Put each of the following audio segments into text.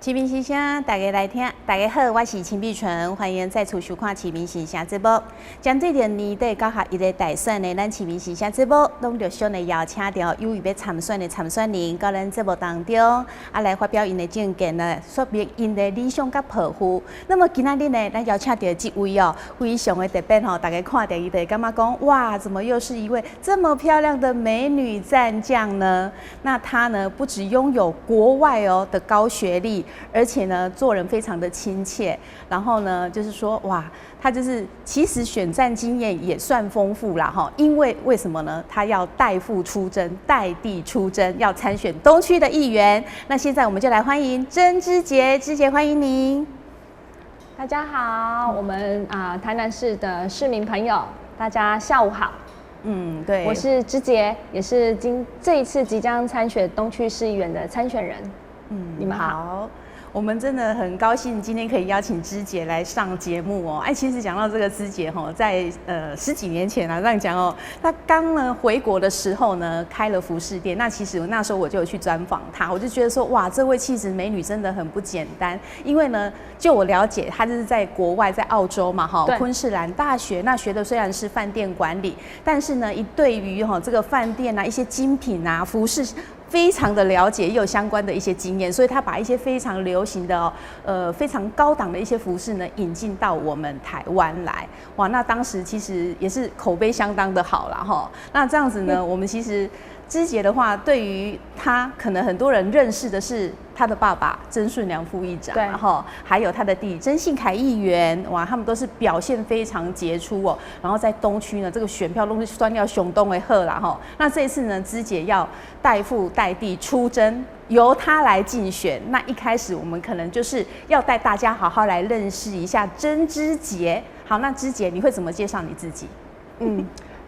启明新声，大家来听。大家好，我是陈碧纯，欢迎再次收看《启明新声》节目。针对着年底到下一个大选的，咱《启明新声》节目，拢着想来邀请到有意要参选的参选人，到咱节目当中，来发表因的政见呢，说明因的理想甲抱负。那么今仔日呢，咱邀请到这位哦，非常的特别吼，大家看到伊就感觉讲，哇，怎么又是一位这么漂亮的美女战将呢？那她呢，不只拥有国外的高学历。而且呢，做人非常的亲切，然后呢，就是说，哇，他就是其实选战经验也算丰富啦哈。因为什么呢？他要代父出征，代地出征，要参选东区的议员。那现在我们就来欢迎曾之杰，之杰欢迎您。大家好，我们台南市的市民朋友，大家下午好。对，我是之杰，也是这一次即将参选东区市议员的参选人。你们好。我们真的很高兴今天可以邀请之杰来上节目哦。其实讲到这个之杰在10几年前这样讲他刚呢回国的时候呢开了服饰店。那其实那时候我就有去专访他，我就觉得说哇，这位气质美女真的很不简单。因为呢，就我了解，她就是在国外，在澳洲嘛昆士兰大学，那学的虽然是饭店管理，但是呢，对于这个饭店一些精品服饰。非常的了解，也有相关的一些经验，所以他把一些非常流行的非常高档的一些服饰呢引进到我们台湾来。哇，那当时其实也是口碑相当的好啦那这样子呢，我们其实之杰的话，对于他可能很多人认识的是他的爸爸曾顺良副议长，还有他的弟弟曾信凯议员，哇，他们都是表现非常杰出然后在东区呢，这个选票都是算要雄东的贺啦那这一次呢，之杰要代父代弟出征，由他来竞选。那一开始我们可能就是要带大家好好来认识一下曾之杰。好，那之杰你会怎么介绍你自己？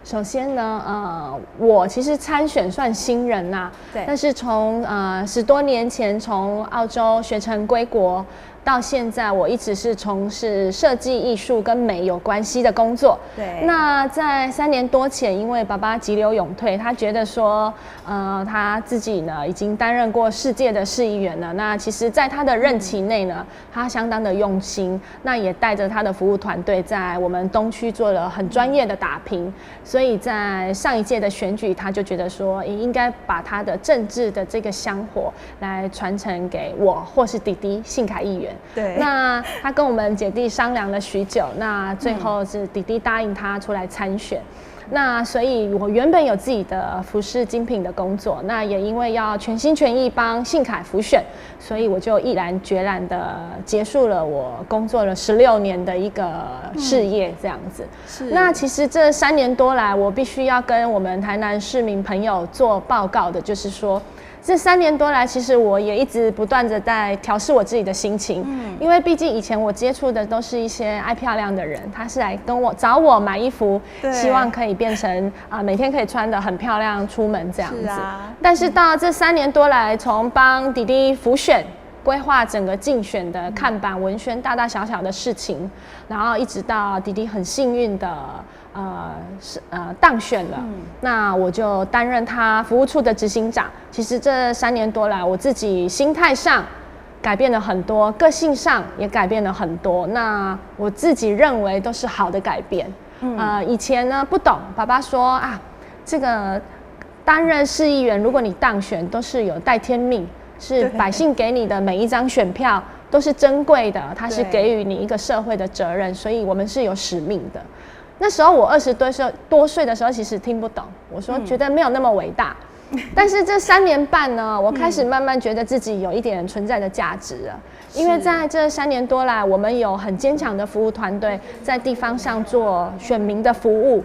首先呢，我其实参选算新人呐，但是从10多年前从澳洲学成归国到现在，我一直是从事设计艺术跟美有关系的工作。对。那在3年多前，因为爸爸急流勇退，他觉得说，他自己呢已经担任过世界的市议员了。那其实，在他的任期内呢，他相当的用心，那也带着他的服务团队，在我们东区做了很专业的打拼。所以在上一届的选举，他就觉得说，应该把他的政治的这个香火来传承给我或是弟弟信凯议员。对，那他跟我们姐弟商量了许久，那最后是弟弟答应他出来参选。那所以我原本有自己的服饰精品的工作，那也因为要全心全意帮信凯辅选，所以我就毅然决然的结束了我工作了16年的一个事业这样子。那其实这3年多来，我必须要跟我们台南市民朋友做报告的，就是说这3年多来，其实我也一直不断的在调试我自己的心情，因为毕竟以前我接触的都是一些爱漂亮的人，他是来找我买衣服，希望可以变成每天可以穿得很漂亮出门这样子。但是到这3年多来，从帮弟弟辅选、规划整个竞选的看板文宣大大小小的事情，然后一直到弟弟很幸运的当选了，那我就担任他服务处的执行长。其实这3年多来，我自己心态上改变了很多，个性上也改变了很多。那我自己认为都是好的改变。以前呢不懂，爸爸说这个担任市议员，如果你当选，都是有带天命，是百姓给你的每一张选票都是珍贵的，它是给予你一个社会的责任，所以我们是有使命的。那时候我20多岁的时候，其实听不懂，我说觉得没有那么伟大。但是这3年半呢，我开始慢慢觉得自己有一点存在的价值了，因为在这3年多来，我们有很坚强的服务团队，在地方上做选民的服务。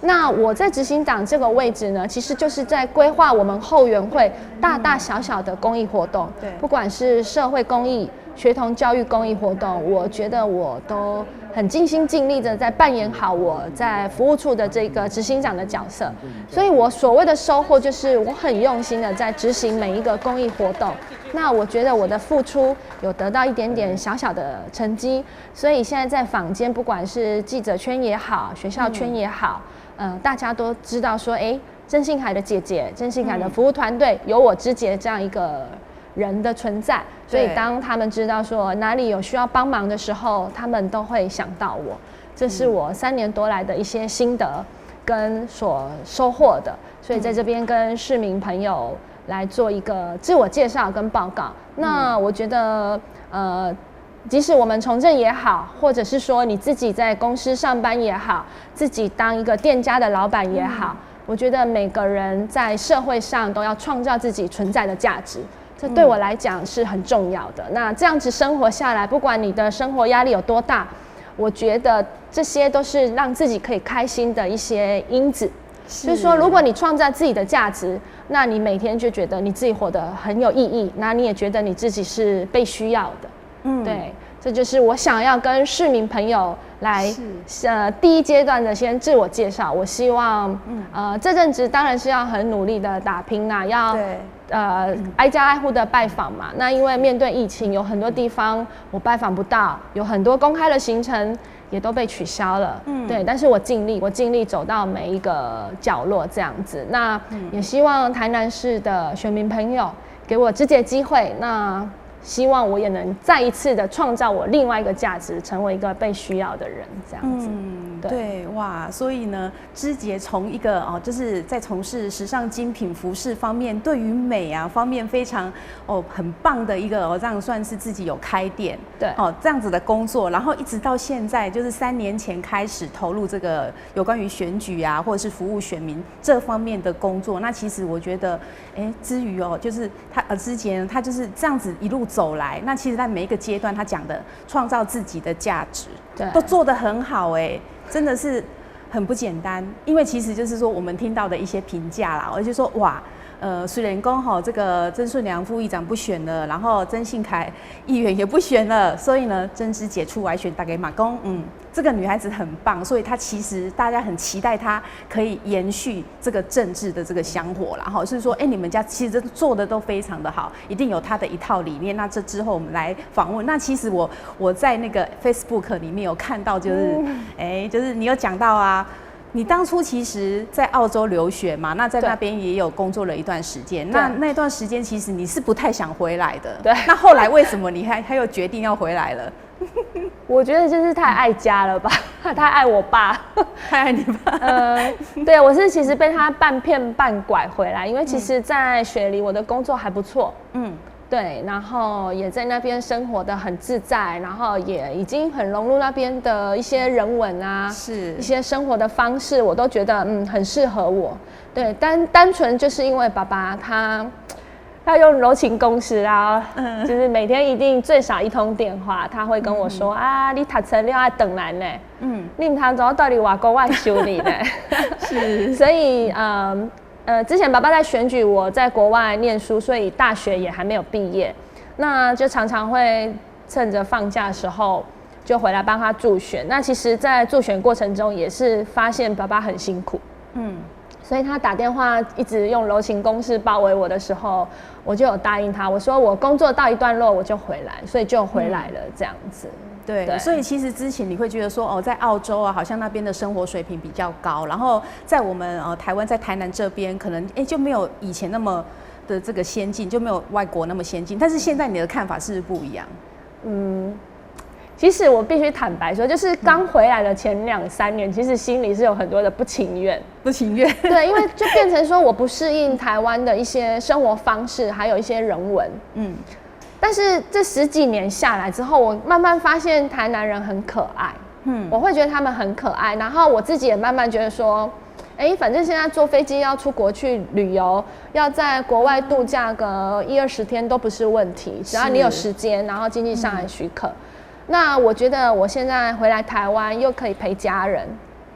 那我在执行长这个位置呢，其实就是在规划我们后援会大大小小的公益活动，不管是社会公益、学童教育公益活动，我觉得我都很尽心尽力的在扮演好我在服务处的这个执行长的角色。所以我所谓的收获就是我很用心的在执行每一个公益活动。那我觉得我的付出有得到一点点小小的成绩，所以现在在坊间，不管是记者圈也好，学校圈也好，大家都知道说，曾信凯的姐姐，曾信凯的服务团队有我之杰这样一个人的存在，所以当他们知道说哪里有需要帮忙的时候，他们都会想到我。这是我3年多来的一些心得跟所收获的，所以在这边跟市民朋友来做一个自我介绍跟报告。那我觉得即使我们从政也好，或者是说你自己在公司上班也好，自己当一个店家的老板也好，我觉得每个人在社会上都要创造自己存在的价值，这对我来讲是很重要的。那这样子生活下来，不管你的生活压力有多大，我觉得这些都是让自己可以开心的一些因子。就是说，如果你创造自己的价值，那你每天就觉得你自己活得很有意义，那你也觉得你自己是被需要的。对，这就是我想要跟市民朋友来第一阶段的先自我介绍。我希望这阵子当然是要很努力的打拼啦，要挨家挨户的拜访嘛。那因为面对疫情，有很多地方我拜访不到，有很多公开的行程也都被取消了。对，但是我尽力走到每一个角落这样子。那也希望台南市的选民朋友给我直接机会，那希望我也能再一次的创造我另外一个价值，成为一个被需要的人，这样子。对，哇，所以呢，芝杰从一个就是在从事时尚精品服饰方面，对于美啊方面非常很棒的一个这样算是自己有开店，对，这样子的工作，然后一直到现在，就是3年前开始投入这个有关于选举啊，或者是服务选民这方面的工作。那其实我觉得，之余就是之前他就是这样子一路走来，那其实在每一个阶段，他讲的创造自己的价值，对，都做得很好，真的是很不简单。因为其实就是说我们听到的一些评价啦，我就说哇，虽然说这个曾顺良副议长不选了，然后曾信凯议员也不选了，所以呢，曾芝杰出来选，大家马公，这个女孩子很棒，所以她其实大家很期待她可以延续这个政治的这个香火啦。是说，你们家其实做的都非常的好，一定有她的一套理念。那这之后我们来访问。那其实我在那个 Facebook 里面有看到，就是就是你有讲到啊。你当初其实，在澳洲留学嘛，那在那边也有工作了一段时间。那段时间，其实你是不太想回来的。对。那后来为什么你还有决定要回来了？我觉得就是太爱家了吧，太爱我爸，太爱你爸。对，我是其实被他半骗半拐回来，因为其实，在雪梨我的工作还不错。对，然后也在那边生活的很自在，然后也已经很融入那边的一些人文啊，是一些生活的方式，我都觉得很适合我。对，单纯就是因为爸爸他用柔情公式啊，就是每天一定最少1通电话，他会跟我说啊，你读册了要等来呢，你唔通走到底外国外修理呢？是，所以之前爸爸在选举，我在国外念书，所以大学也还没有毕业，那就常常会趁着放假的时候就回来帮他助选。那其实，在助选过程中也是发现爸爸很辛苦，所以他打电话一直用柔情攻势包围我的时候，我就有答应他，我说我工作到一段落我就回来，所以就回来了这样子。对，所以其实之前你会觉得说，在澳洲啊，好像那边的生活水平比较高，然后在我们台湾，在台南这边，可能就没有以前那么的这个先进，就没有外国那么先进。但是现在你的看法是不是不一样？其实我必须坦白说，就是刚回来的前2、3年，其实心里是有很多的不情愿。对，因为就变成说我不适应台湾的一些生活方式，还有一些人文。但是这10几年下来之后，我慢慢发现台南人很可爱。我会觉得他们很可爱，然后我自己也慢慢觉得说，反正现在坐飞机要出国去旅游，要在国外度假个1、20天都不是问题，只要你有时间，然后经济上还许可。那我觉得我现在回来台湾又可以陪家人，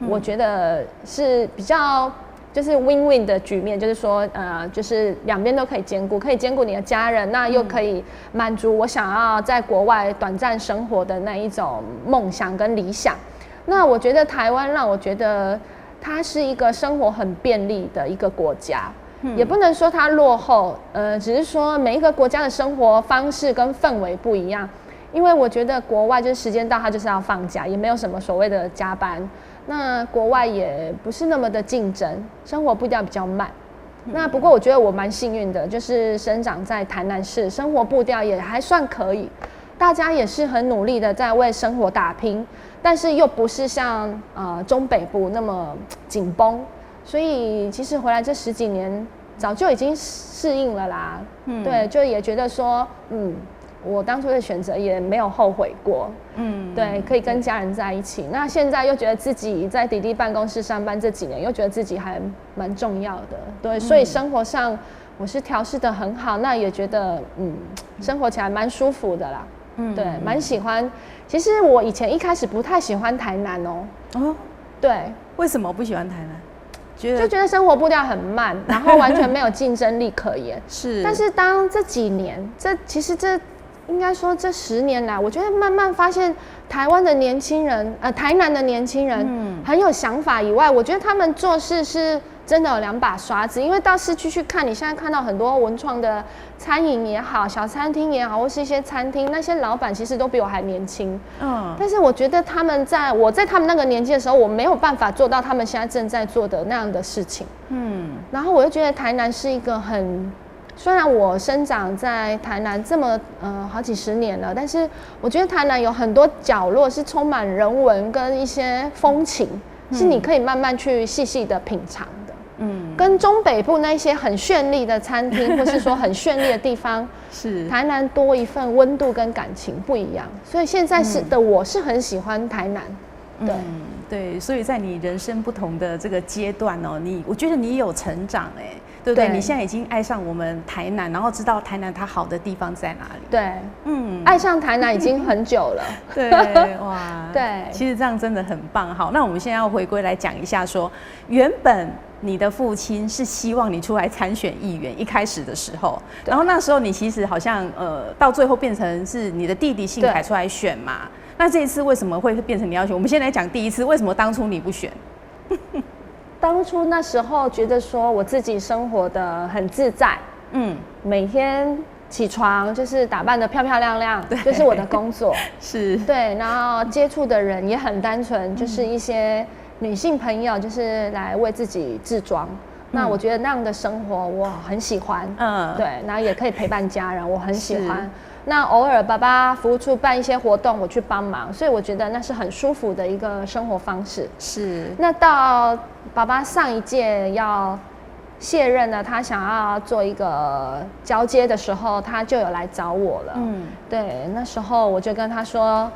我觉得是比较就是 win-win 的局面，就是说就是两边都可以兼顾，可以兼顾你的家人，那又可以满足我想要在国外短暂生活的那一种梦想跟理想。那我觉得台湾让我觉得它是一个生活很便利的一个国家，也不能说它落后，只是说每一个国家的生活方式跟氛围不一样。因为我觉得国外就是时间到，他就是要放假，也没有什么所谓的加班。那国外也不是那么的竞争，生活步调比较慢。那不过我觉得我蛮幸运的，就是生长在台南市，生活步调也还算可以，大家也是很努力的在为生活打拼，但是又不是像中北部那么紧绷，所以其实回来这10几年早就已经适应了啦。对，就也觉得说，我当初的选择也没有后悔过。对，可以跟家人在一起。那现在又觉得自己在弟弟办公室上班这几年，又觉得自己还蛮重要的。对，所以生活上我是调试得很好，那也觉得生活起来蛮舒服的啦。对，蛮喜欢。其实我以前一开始不太喜欢台南哦。对，为什么不喜欢台南？就觉得生活步调很慢，然后完全没有竞争力可言。是，但是当这几年，其实应该说这10年来，我觉得慢慢发现台湾的年轻人，台南的年轻人很有想法以外，我觉得他们做事是真的有2把刷子。因为到市区去看，你现在看到很多文创的餐饮也好，小餐厅也好，或是一些餐厅，那些老板其实都比我还年轻。但是我觉得我在他们那个年纪的时候，我没有办法做到他们现在正在做的那样的事情。然后我就觉得台南是一个虽然我生长在台南这么好几十年了，但是我觉得台南有很多角落是充满人文跟一些风情，是你可以慢慢去细细的品尝的。跟中北部那些很绚丽的餐厅，或是说很绚丽的地方，是台南多一份温度跟感情不一样。所以现在我是很喜欢台南。对，所以在你人生不同的这个阶段哦，我觉得你有成长对不对？你现在已经爱上我们台南，然后知道台南它好的地方在哪里。对，爱上台南已经很久了。对，哇，对，其实这样真的很棒。好，那我们现在要回归来讲一下说，原本你的父亲是希望你出来参选议员，一开始的时候，然后那时候你其实好像到最后变成是你的弟弟信凯出来选嘛。那这一次为什么会变成你要选？我们先来讲第一次，为什么当初你不选？当初那时候觉得说我自己生活的很自在，每天起床就是打扮得漂漂亮亮，就是我的工作，是对，然后接触的人也很单纯，就是一些女性朋友，就是来为自己制装。那我觉得那样的生活我很喜欢，对，然后也可以陪伴家人，我很喜欢。那偶尔爸爸服务处办一些活动，我去帮忙，所以我觉得那是很舒服的一个生活方式。是。那到爸爸上一届要卸任了，他想要做一个交接的时候，他就有来找我了。对，那时候我就跟他说，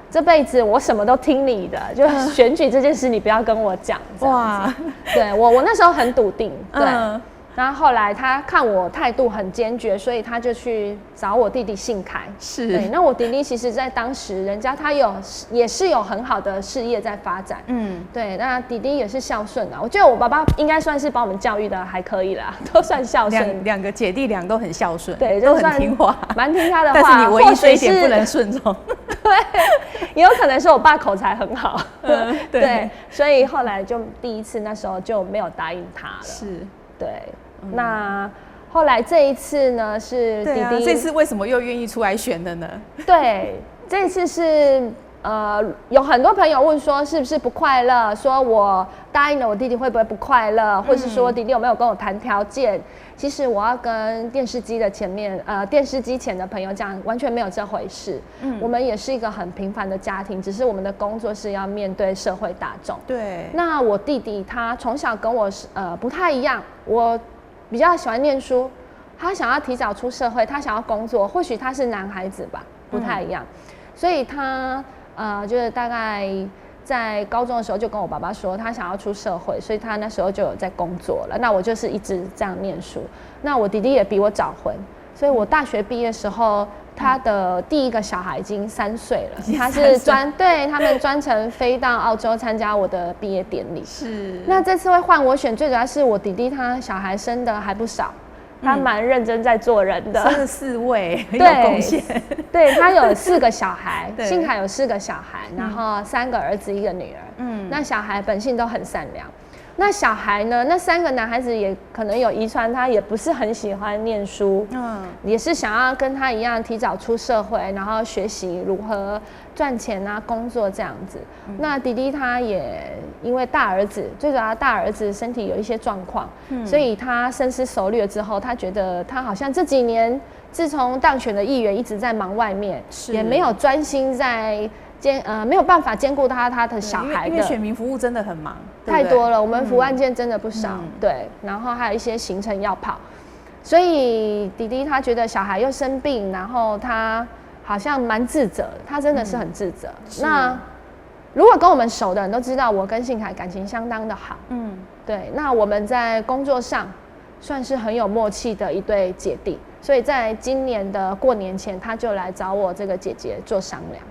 这辈子我什么都听你的，就选举这件事你不要跟我讲。哇，对我那时候很笃定，对。然后后来他看我态度很坚决，所以他就去找我弟弟信凯。是，对。那我弟弟其实在当时，人家他也是有很好的事业在发展。对。那弟弟也是孝顺的，我觉得我爸爸应该算是把我们教育的还可以啦，都算孝顺。两个姐弟俩都很孝顺，对，都很听话，蛮听他的话。但是你唯一这一点不能顺从。对，也有可能是我爸口才很好。对。所以后来就第一次那时候就没有答应他了。是，对。那后来这一次呢，是弟弟。这次为什么又愿意出来选的呢？对，这一次是有很多朋友问说是不是不快乐，说我答应了我弟弟会不会不快乐，或是说弟弟有没有跟我谈条件？其实我要跟电视机前的朋友讲，完全没有这回事。我们也是一个很平凡的家庭，只是我们的工作是要面对社会大众。对。那我弟弟他从小跟我不太一样，我比较喜欢念书，他想要提早出社会，他想要工作，或许他是男孩子吧，不太一样，所以他就是大概在高中的时候就跟我爸爸说他想要出社会，所以他那时候就有在工作了。那我就是一直这样念书。那我弟弟也比我早婚，所以我大学毕业的时候，他的第一个小孩已经3岁了。他是他们专程飞到澳洲参加我的毕业典礼。是。那这次会换我选，最主要是我弟弟他小孩生的还不少。他蛮认真在做人的，生了4位，很有贡献。对，他有4个小孩，信凯有4个小孩，然后3个儿子1个女儿。那小孩本性都很善良。那小孩呢？那3个男孩子也可能有遗传，他也不是很喜欢念书，也是想要跟他一样提早出社会，然后学习如何赚钱啊、工作这样子。那弟弟他也因为最主要大儿子身体有一些状况，所以他深思熟虑了之后，他觉得他好像这几年自从当选的议员一直在忙外面，也没有专心在。没有办法兼顾他的小孩的，因为选民服务真的很忙，太多了，我们服务案件真的不少，对，然后还有一些行程要跑，所以弟弟他觉得小孩又生病，然后他好像蛮自责，他真的是很自责。那如果跟我们熟的人都知道，我跟信凯感情相当的好，对，那我们在工作上算是很有默契的一对姐弟，所以在今年的过年前，他就来找我这个姐姐做商量。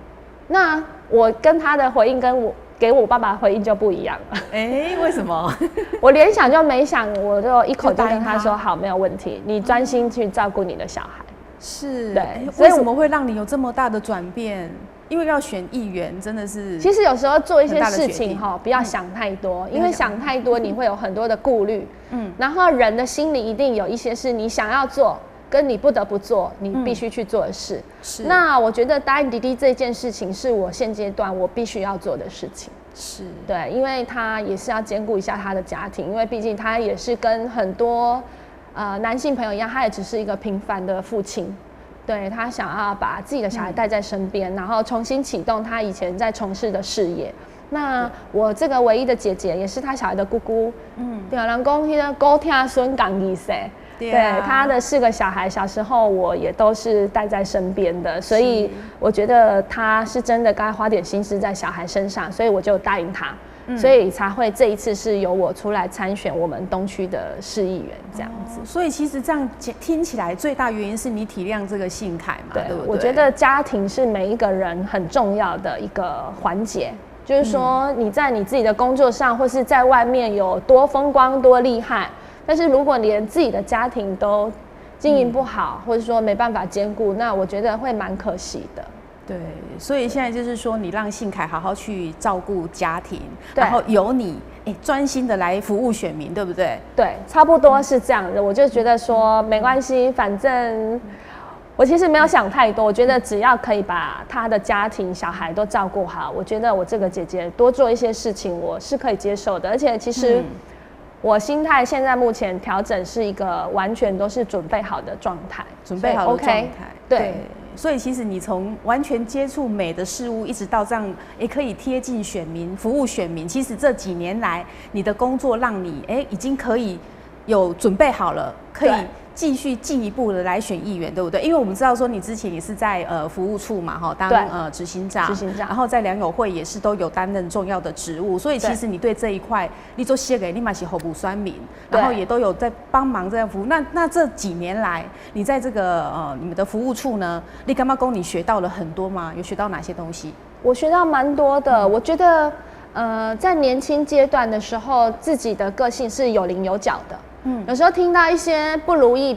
那我跟他的回应跟我给我爸爸的回应就不一样了。为什么？我连想就没想，我就一口就跟他说好，没有问题，你专心去照顾你的小孩。是，对。为什么会让你有这么大的转变？因为要选议员真的是，其实有时候做一些事情不要想太多，因为想太多你会有很多的顾虑。然后人的心里一定有一些是你想要做。跟你不得不做，你必须去做的事。那我觉得答应弟弟这件事情是我现阶段我必须要做的事情。对，因为他也是要兼顾一下他的家庭，因为毕竟他也是跟很多男性朋友一样，他也只是一个平凡的父亲。对，他想要把自己的小孩带在身边，然后重新启动他以前在从事的事业。那我这个唯一的姐姐也是他小孩的姑姑。对，人讲那个姑听孙讲意思。对，他的4个小孩，小时候我也都是带在身边的，所以我觉得他是真的该花点心思在小孩身上，所以我就答应他，所以才会这一次是由我出来参选我们东区的市议员这样子。所以其实这样听起来，最大原因是你体谅这个信凯嘛，对不对？我觉得家庭是每一个人很重要的一个环节。就是说你在你自己的工作上，或是在外面有多风光多厉害，但是如果连自己的家庭都经营不好，或者说没办法兼顾，那我觉得会蛮可惜的。对，所以现在就是说，你让信凯好好去照顾家庭，然后由你专心的来服务选民，对不对？对，差不多是这样的。我就觉得说没关系，反正我其实没有想太多，我觉得只要可以把他的家庭小孩都照顾好，我觉得我这个姐姐多做一些事情，我是可以接受的。而且其实我心态现在目前调整是一个完全都是准备好的状态，准备好的状态。对，所以其实你从完全接触美的事物，一直到这样也可以贴近选民、服务选民，其实这几年来你的工作让你已经可以有准备好了，可以继续进一步的来选议员，对不对？因为我们知道说你之前也是在服务处嘛，当执行长，然后在良友会也是都有担任重要的职务，所以其实你对这一块你做写给立马是候补酸民，然后也都有在帮忙这样服务。那这几年来，你在这个你们的服务处呢，你干嘛公你学到了很多吗？有学到哪些东西？我学到蛮多的，我觉得在年轻阶段的时候，自己的个性是有棱有角的。有时候听到一些不如意、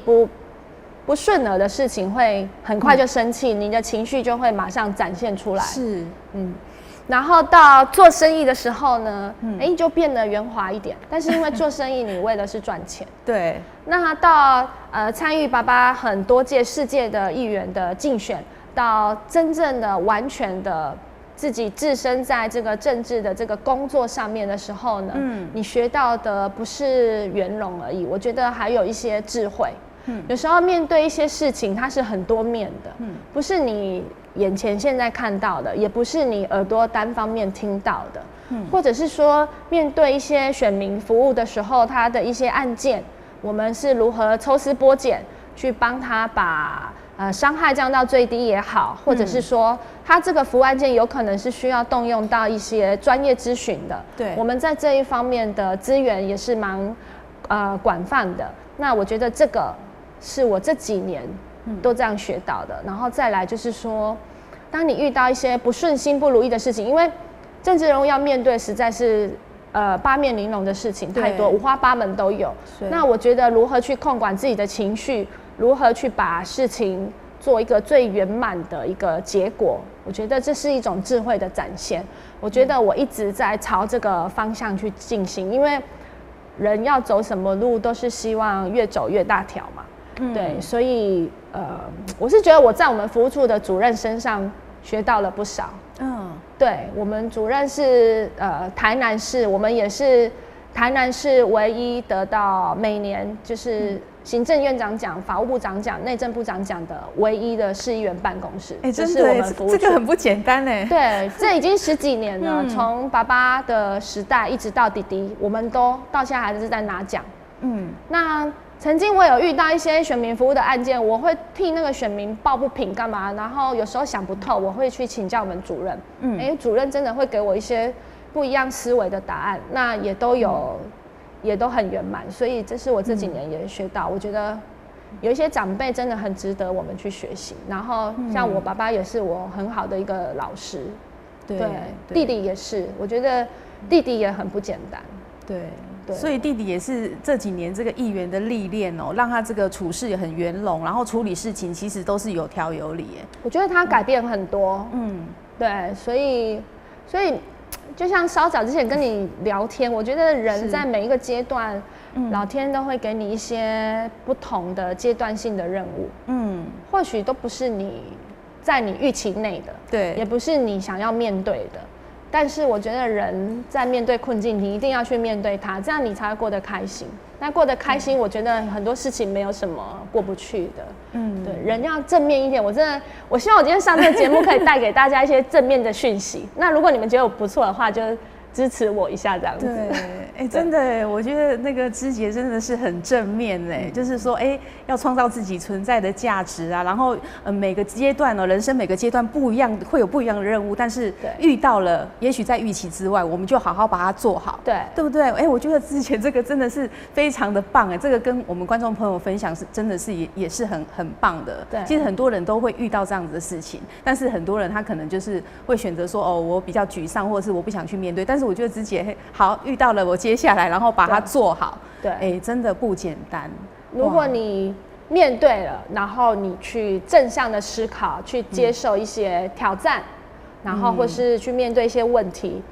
不顺耳的事情，会很快就生气，你的情绪就会马上展现出来。是，然后到做生意的时候呢，就变得圆滑一点。但是因为做生意，你为的是赚钱。对。那到参与爸爸很多届世界的议员的竞选，到真正的完全的自己置身在这个政治的这个工作上面的时候呢，你学到的不是圆融而已，我觉得还有一些智慧。有时候面对一些事情，它是很多面的，不是你眼前现在看到的，也不是你耳朵单方面听到的，或者是说面对一些选民服务的时候，他的一些案件，我们是如何抽丝剥茧去帮他把伤害降到最低也好，或者是说他这个服务案件有可能是需要动用到一些专业咨询的，对，我们在这一方面的资源也是蛮广泛的。那我觉得这个是我这几年都这样学到的。然后再来就是说，当你遇到一些不顺心、不如意的事情，因为政治人物要面对实在是八面玲珑的事情太多，五花八门都有。那我觉得如何去控管自己的情绪，如何去把事情做一个最圆满的一个结果，我觉得这是一种智慧的展现。我觉得我一直在朝这个方向去进行，因为人要走什么路都是希望越走越大条嘛。对，所以我是觉得我在我们服务处的主任身上学到了不少。对，我们主任是台南市，我们也是台南市唯一得到每年就是行政院长奖、法务部长奖、内政部长奖的唯一的市议员办公室。这是我们服务处，这个很不简单哎。对，这已经10几年了，从爸爸的时代一直到弟弟，我们都到现在还是在拿奖。那曾经我有遇到一些选民服务的案件，我会替那个选民抱不平干嘛，然后有时候想不透，我会去请教我们主任。主任真的会给我一些不一样思维的答案，那也都有，也都很圆满。所以这是我这几年也学到，我觉得有一些长辈真的很值得我们去学习。然后像我爸爸也是我很好的一个老师，对，弟弟也是，我觉得弟弟也很不简单，对。所以弟弟也是这几年这个议员的历练哦，让他这个处事也很圆融，然后处理事情其实都是有条有理耶。我觉得他改变很多，对，所以就像稍早之前跟你聊天，我觉得人在每一个阶段，老天都会给你一些不同的阶段性的任务，或许都不是你在你预期内的，对，也不是你想要面对的。但是我觉得人在面对困境，你一定要去面对它，这样你才会过得开心。那过得开心，我觉得很多事情没有什么过不去的。对，人要正面一点。我希望我今天上这个节目可以带给大家一些正面的讯息。那如果你们觉得我不错的话，就支持我一下这样子。对，真的，我觉得那个芝杰真的是很正面就是说，要创造自己存在的价值啊，然后每个阶段人生每个阶段不一样，会有不一样的任务，但是遇到了，也许在预期之外，我们就好好把它做好，对不对？我觉得芝杰这个真的是非常的棒这个跟我们观众朋友分享是真的是也是很棒的。对，其实很多人都会遇到这样子的事情，但是很多人他可能就是会选择说，我比较沮丧，或者是我不想去面对，但是我觉得芝杰好遇到了，我接下来然后把它做好，对，真的不简单。如果你面对了，然后你去正向的思考，去接受一些挑战，然后或是去面对一些问题，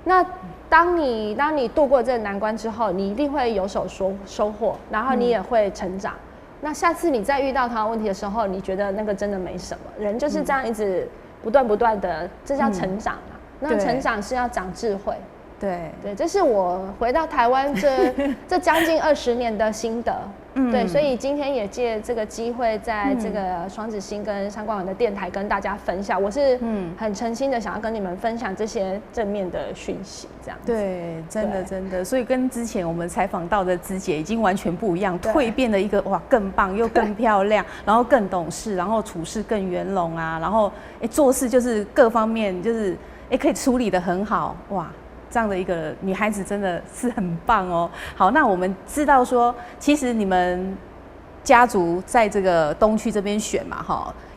那当你度过这个难关之后，你一定会有所收获，然后你也会成长。那下次你再遇到同样问题的时候，你觉得那个真的没什么，人就是这样一直不断的，这叫成长啊。那成长是要长智慧。对，这是我回到台湾这将近20年的心得。对，所以今天也借这个机会，在这个双子星跟三光网的电台跟大家分享。我是很诚心的想要跟你们分享这些正面的讯息，这样子。对，真的，所以跟之前我们采访到的芝姐已经完全不一样，蜕变了一个更棒又更漂亮，然后更懂事，然后处事更圆融啊，然后做事就是各方面就是可以处理得很好这样的一个女孩子真的是很棒哦。好，那我们知道说，其实你们家族在这个东区这边选嘛，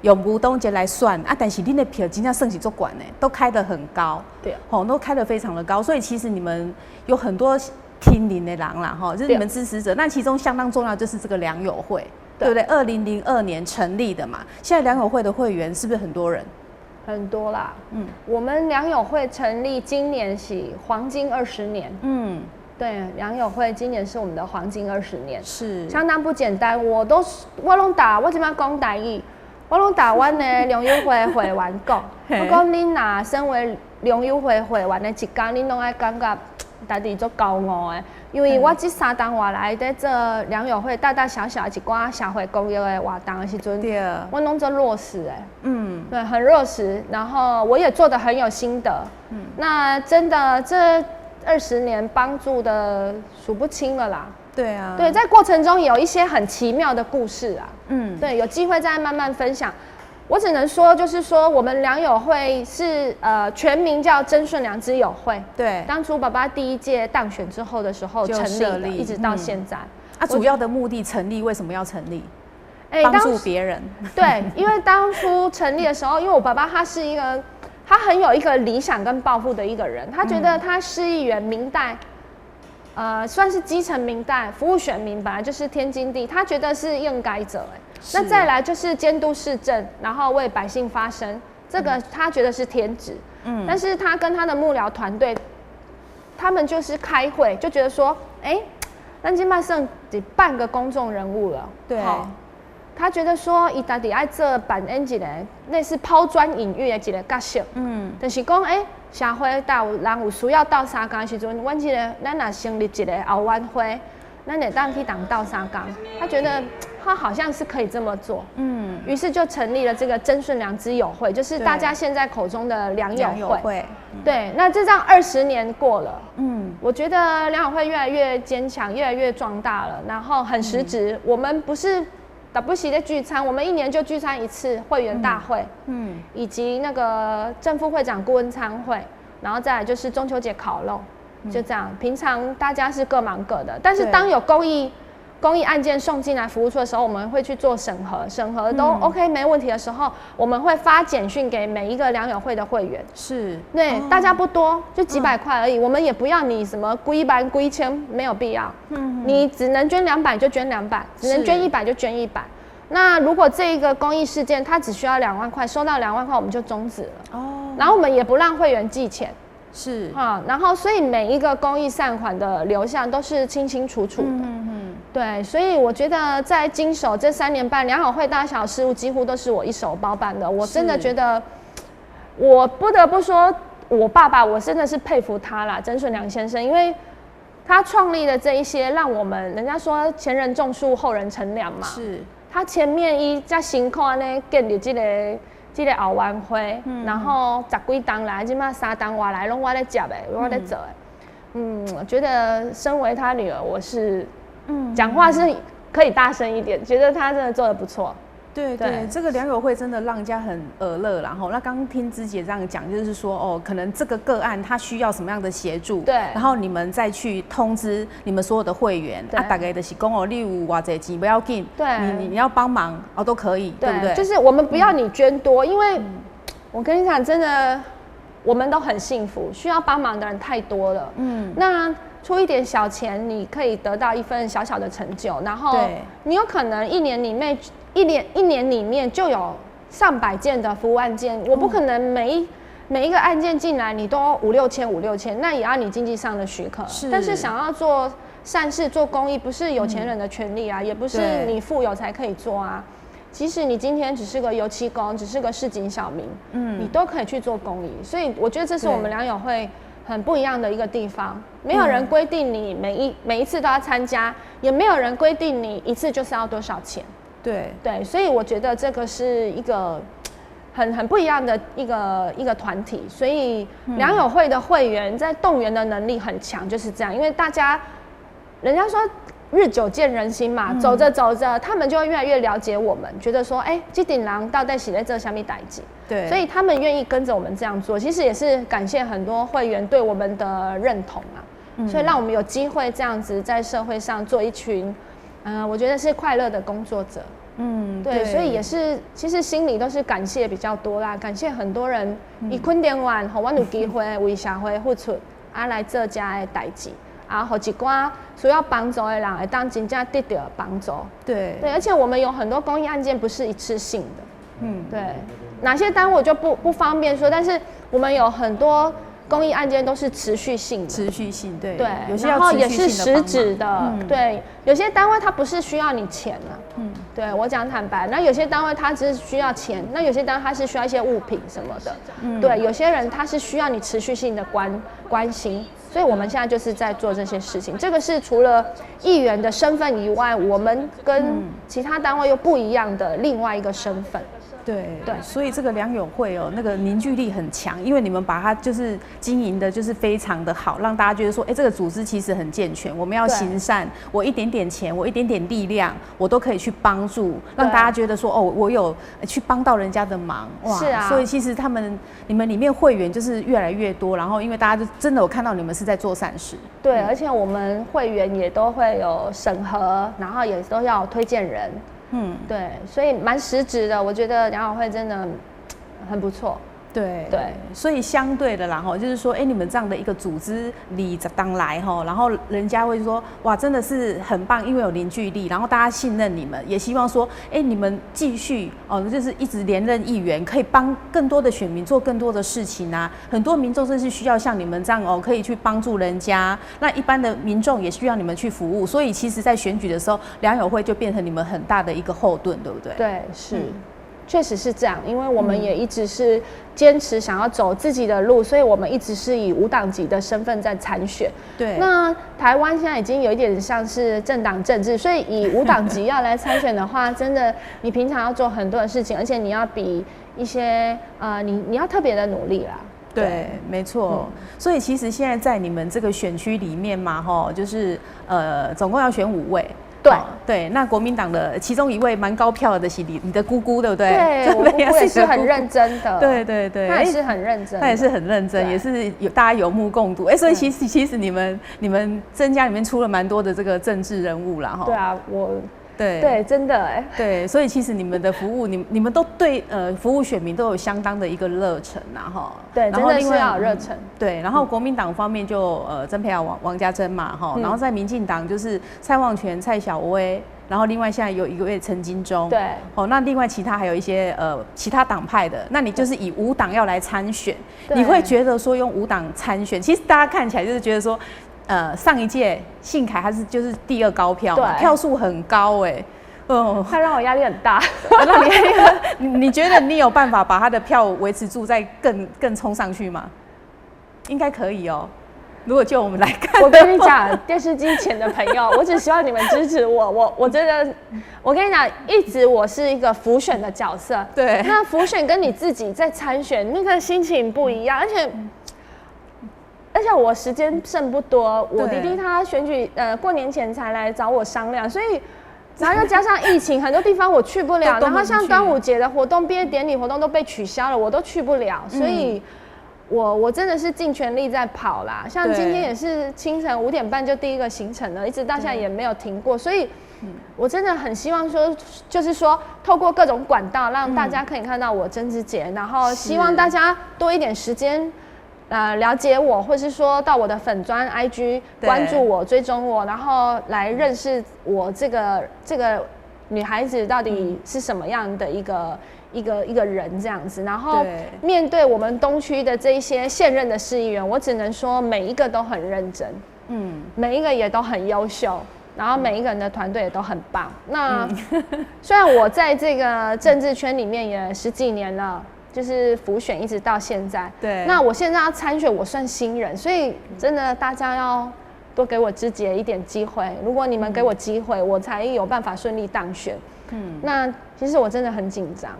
用吴东杰来算但是你的票真的算是做管都开得很高，对，都开得非常的高，所以其实你们有很多听您的人啦，就是你们支持者。那其中相当重要就是这个良友会，对不对？2002年成立的嘛，现在良友会的会员是不是很多人？很多啦，我们良友会成立今年是黄金20年，对，良友会今年是我们的黄金20年，是相当不简单。我都我怎么讲台语？我拢打阮的良友会会员讲，我讲恁若身为良友会会员的一天，恁拢爱感觉家己足骄傲的，因为我这3年外来在做良友会大大小小一寡社会公益的活动的时阵，我拢做落实对，很落实，然后我也做得很有心得，那真的这20年帮助的数不清了啦。对啊，对，在过程中有一些很奇妙的故事啊，对，有机会再慢慢分享。我只能说，就是说，我们良友会是全名叫曾顺良之友会。对，当初爸爸第1届当选之后的时候成立的，一直到现在。主要的目的成立为什么要成立？帮助别人。对，因为当初成立的时候，因为我爸爸他很有一个理想跟抱负的一个人，他觉得他市议员民代。算是基层民代服务选民，本来就是天经地义，他觉得是应该者那再来就是监督市政，然后为百姓发声，这个他觉得是天职。但是他跟他的幕僚团队，他们就是开会就觉得说，咱今麦剩半个公众人物了。对。他觉得说，伊到底爱做扮演一个类似抛砖引玉的一个角色，就是讲，社会到有人有需要斗相共的时阵，阮咱若成立一个后援会，咱会当去当斗相共。他觉得他好像是可以这么做，于是就成立了这个曾顺良之友会，就是大家现在口中的良友会。对，那这样20年过了，我觉得良友会越来越坚强，越来越壮大了，然后很实质。我们不是打不起的聚餐，我们1年就聚餐1次，会员大会，以及那个正副会长顾问餐会，然后再来就是中秋节烤肉，就这样。平常大家是各忙各的，但是当有公益案件送进来服务处的时候，我们会去做审核都 OK 没问题的时候，我们会发简讯给每一个良友会的会员。是，对，大家不多，就几百块而已。我们也不要你什么归班归签，没有必要。你只能捐200就捐200，只能捐100就捐100。那如果这一个公益事件，它只需要2万块，收到2万块我们就终止了。然后我们也不让会员寄钱。是然后所以每一个公益善款的流向都是清清楚楚的。对，所以我觉得在经手这3年半，良友会大小事务几乎都是我一手包办的。我真的觉得，我不得不说，我爸爸，我真的是佩服他啦，曾顺良先生，因为他创立的这一些，让我们人家说前人种树，后人乘凉嘛。是，他前面伊才辛苦安尼建立这个后援会，然后10几档来，即马3档外来拢我在接的，我在做的。我觉得身为他女儿，我是。讲话是可以大声一点，觉得他真的做得不错。对，这个良友会真的让人家很耳乐。然后，那刚听芝姐这样讲，就是说可能这个个案他需要什么样的协助，对，然后你们再去通知你们所有的会员，大概就是讲你有偌济钱不要紧，对，你要帮忙都可以，对不对？就是我们不要你捐多，因为我跟你讲，真的我们都很幸福，需要帮忙的人太多了。那出一点小钱，你可以得到一份小小的成就，然后你有可能一年里面就有上百件的服务案件，我不可能每一个案件进来你都5、6千，那也要你经济上的许可。但是想要做善事、做公益，不是有钱人的权利啊，也不是你富有才可以做啊。即使你今天只是个油漆工，只是个市井小民，你都可以去做公益。所以我觉得这是我们良友会很不一样的一个地方，没有人规定你每一次都要参加，也没有人规定你一次就是要多少钱。对，所以我觉得这个是一个很不一样的一个团体，所以良友会的会员在动员的能力很强，就是这样，因为大家人家说日久见人心嘛，走着走着，他们就会越来越了解我们，觉得说，这顶人到底是在做什么代志？对，所以他们愿意跟着我们这样做，其实也是感谢很多会员对我们的认同啊，所以让我们有机会这样子在社会上做一群，我觉得是快乐的工作者。对，所以也是，其实心里都是感谢比较多啦，感谢很多人，以昆点完，让我有机会为社会付出，来做这的代志。然后一寡需要帮助的人会当真正得到帮助。对，而且我们有很多公益案件不是一次性的。对，哪些单位我就不方便说，但是我们有很多公益案件都是持续性的。对，有些然后也是实质的。对，有些单位它不是需要你钱啊。对我讲坦白，那有些单位它只是需要钱，那有些单位它是需要一些物品什么的。对，有些人他是需要你持续性的关心。所以我们现在就是在做这些事情，这个是除了议员的身份以外，我们跟其他单位又不一样的另外一个身份。对，所以这个良友会那个凝聚力很强，因为你们把它就是经营的就是非常的好，让大家觉得说，这个组织其实很健全，我们要行善，我一点点钱，我一点点力量，我都可以去帮助，让大家觉得说，我有去帮到人家的忙，哇！是啊，所以其实你们里面会员就是越来越多，然后因为大家就真的有看到你们是在做善事。对，而且我们会员也都会有审核，然后也都要有推荐人。对，所以蛮实质的，我觉得良友会真的很不错。对对，所以相对的啦，就是说，你们这样的一个组织里当来然后人家会说，哇，真的是很棒，因为有凝聚力，然后大家信任你们，也希望说，你们继续就是一直连任议员，可以帮更多的选民做更多的事情啊。很多民众真是需要像你们这样可以去帮助人家，那一般的民众也需要你们去服务。所以其实，在选举的时候，良友会就变成你们很大的一个后盾，对不对？对，是。确实是这样，因为我们也一直是坚持想要走自己的路，所以我们一直是以无党籍的身份在参选。对，那台湾现在已经有一点像是政党政治，所以以无党籍要来参选的话，真的你平常要做很多的事情，而且你要比一些你要特别的努力啦。对，没错。所以其实现在在你们这个选区里面嘛，就是总共要选5位。对，那国民党的其中一位蛮高票的是你的姑姑，对不对？对，我姑姑也是很认真的。对对对，她也是很认真，她也是很认真，也是大家有目共睹。所以其实你们曾家里面出了蛮多的这个政治人物啦，对啊，对，真的对，所以其实你们的服务，你们都对服务选民都有相当的一个热忱呐，对，真的是要有热忱。对，然后国民党方面就曾培瑶王家珍嘛，然后在民进党就是蔡旺全、蔡小薇，然后另外现在有一位陈金忠，对，那另外其他还有一些其他党派的，那你就是以无党要来参选，你会觉得说用无党参选，其实大家看起来就是觉得说。上一届信凯他就是第2高票嘛，票数很高他让我压力很大。让你觉得你有办法把他的票维持住，再更冲上去吗？应该可以哦。如果就我们来看，我跟你讲，电视机前的朋友，我只希望你们支持我。我真的，我跟你讲，一直我是一个辅选的角色。对，那辅选跟你自己在参选那个心情不一样，而且我时间剩不多，我弟弟他选举过年前才来找我商量，所以然后又加上疫情，很多地方我去不了，然后像端午节的活动、毕业典礼活动都被取消了，我都去不了，所以我真的是尽全力在跑啦。像今天也是清晨5点半就第一个行程了，一直到现在也没有停过，所以我真的很希望说，就是说透过各种管道让大家可以看到我曾之杰，然后希望大家多一点时间。了解我，或是说到我的粉专 IG 关注我、追踪我，然后来认识我这个女孩子到底是什么样的一个人这样子。然后面对我们东区的这一些现任的市议员，我只能说每一个都很认真，每一个也都很优秀，然后每一个人的团队也都很棒。那虽然我在这个政治圈里面也10几年了。就是辅选一直到现在，对。那我现在要参选，我算新人，所以真的大家要多给我之杰一点机会。如果你们给我机会，我才有办法顺利当选。那其实我真的很紧张，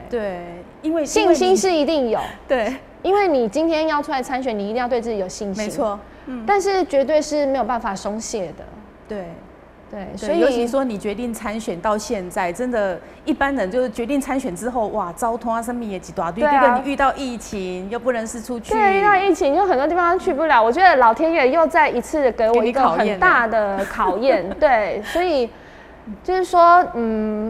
对，因为信心是一定有，对，因为你今天要出来参选，你一定要对自己有信心，没错，但是绝对是没有办法松懈的，对。对，所以尤其说你决定参选到现在，真的，一般人就是决定参选之后，哇，糟蹋生命也几大堆。对啊，你遇到疫情又不能是出去，对，遇到疫情就很多地方去不了。我觉得老天爷又再一次给我一个很大的考验，对，所以就是说，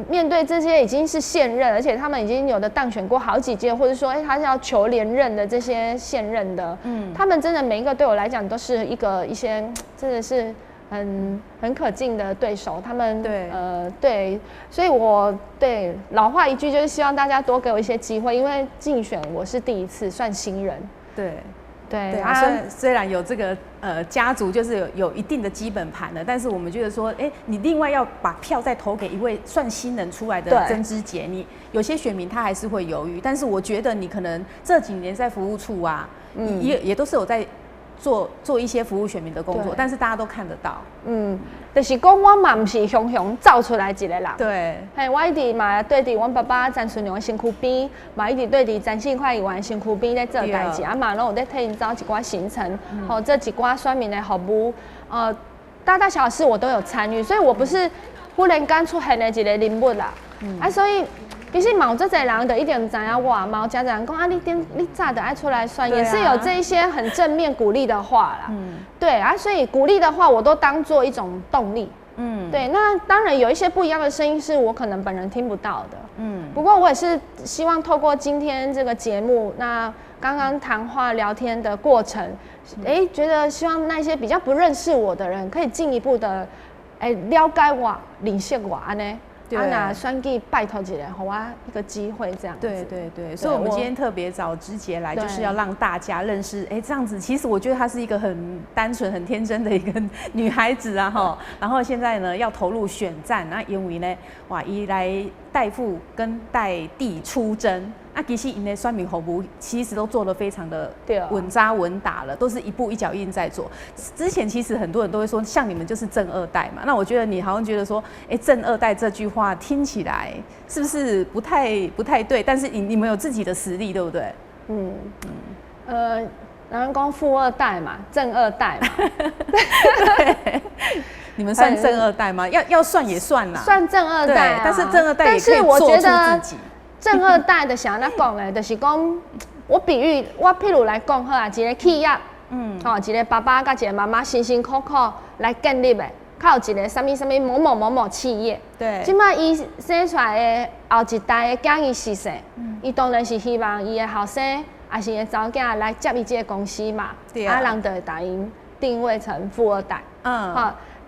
面对这些已经是现任，而且他们已经有的当选过好几届，或者说，他是要求连任的这些现任的，他们真的每一个对我来讲都是一些真的是。很可敬的对手，他们对，所以我对老话一句就是希望大家多给我一些机会，因为竞选我是第一次，算新人。对啊，虽然有这个家族就是有一定的基本盘的，但是我们觉得说，你另外要把票再投给一位算新人出来的曾之杰，你有些选民他还是会犹豫，但是我觉得你可能这几年在服务处啊，也都是有在。做一些服务选民的工作，但是大家都看得到。就是讲我嘛不是雄雄造出来一个人。对，我一直嘛对伫我爸爸詹顺良的身躯边，嘛一直对伫詹信快议员的身躯边在做代志，嘛拢有在替因走一寡行程，做一寡选民的服务，大大小小事我都有参与，所以我不是忽然间出现的一个人物啦。所以。其实嘛有这侪人就一定知影我，嘛有真侪人讲你早就爱出来选，也是有这一些很正面鼓励的话啦。对啊，所以鼓励的话我都当做一种动力，对，那当然有一些不一样的声音是我可能本人听不到的，不过我也是希望透过今天这个节目，那刚刚谈话聊天的过程，觉得希望那些比较不认识我的人可以进一步的，了解我、认识我安呢。那选举拜托一下，给我一个机会这样子。对，所以我们今天特别找芝杰来，就是要让大家认识，这样子其实我觉得她是一个很单纯、很天真的一个女孩子啊哈。然后现在呢要投入选战，那因为呢，哇，伊来代父跟代弟出征。其实因的选民服务其实都做得非常的稳扎稳打了，都是一步一脚印在做。之前其实很多人都会说，像你们就是正二代嘛。那我觉得你好像觉得说，正二代这句话听起来是不是不太对？但是你们有自己的实力，对不对？人讲富二代嘛，正二代嘛。对，你们算正二代吗？要算也算啦，算正二代但是正二代也可以做出自己。正二代的想要讲的，就是讲，我比喻，我譬如来讲好啊，一个企业，一个爸爸甲一个妈妈辛辛苦苦来建立的，靠一个什么某某企业，对，即摆伊生出来的后一代的囝伊是谁？伊当然是希望伊的后生，还是伊的查某囝来接伊这个公司嘛，人就会把因定位成富二代，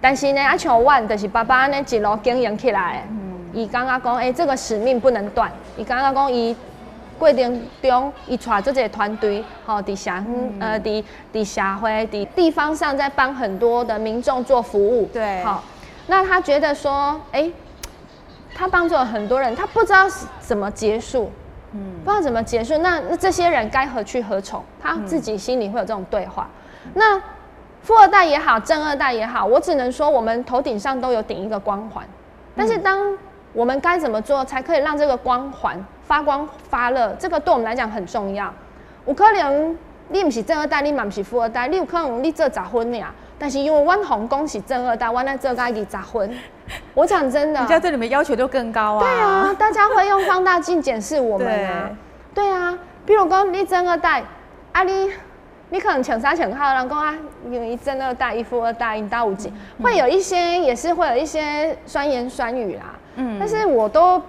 但是呢，像阮就是爸爸呢一路经营起来的。伊感觉讲，这个使命不能断。伊感觉讲，伊过程中，伊带这个团队，伫社会、伫地方上，在帮很多的民众做服务。对，那他觉得说，他帮助了很多人，他不知道怎么结束，不知道怎么结束。那这些人该何去何从？他自己心里会有这种对话。那富二代也好，正二代也好，我只能说，我们头顶上都有顶一个光环，但是当我们该怎么做才可以让这个光环发光发热？这个对我们来讲很重要。有可能你不是正二代，你嘛不是富二代，你有可能你做10分尔，但是因为阮红公是正二代，阮来做到20分。我讲真的，人家对你们要求就更高啊。对啊，大家会用放大镜检视我们啊。对啊，比如讲你正二代，你可能穿衫穿好，人讲啊，因为正二代、富二代，因家有钱，会有一些也是会有一些酸言酸语啦。但是我都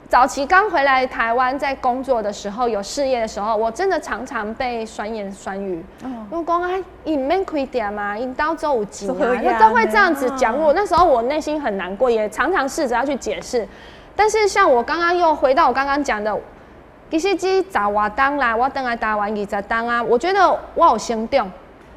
早期刚回来台湾，在工作的时候，有事业的时候，我真的常常被酸言酸语。我讲啊，伊唔免开店嘛，因家做有钱啊，那都会这样子讲我。那时候我内心很难过，也常常试着要去解释。但是像我刚刚又回到我刚刚讲的，其实这10外冬啦，我回来台湾20冬啊，我觉得我有成长。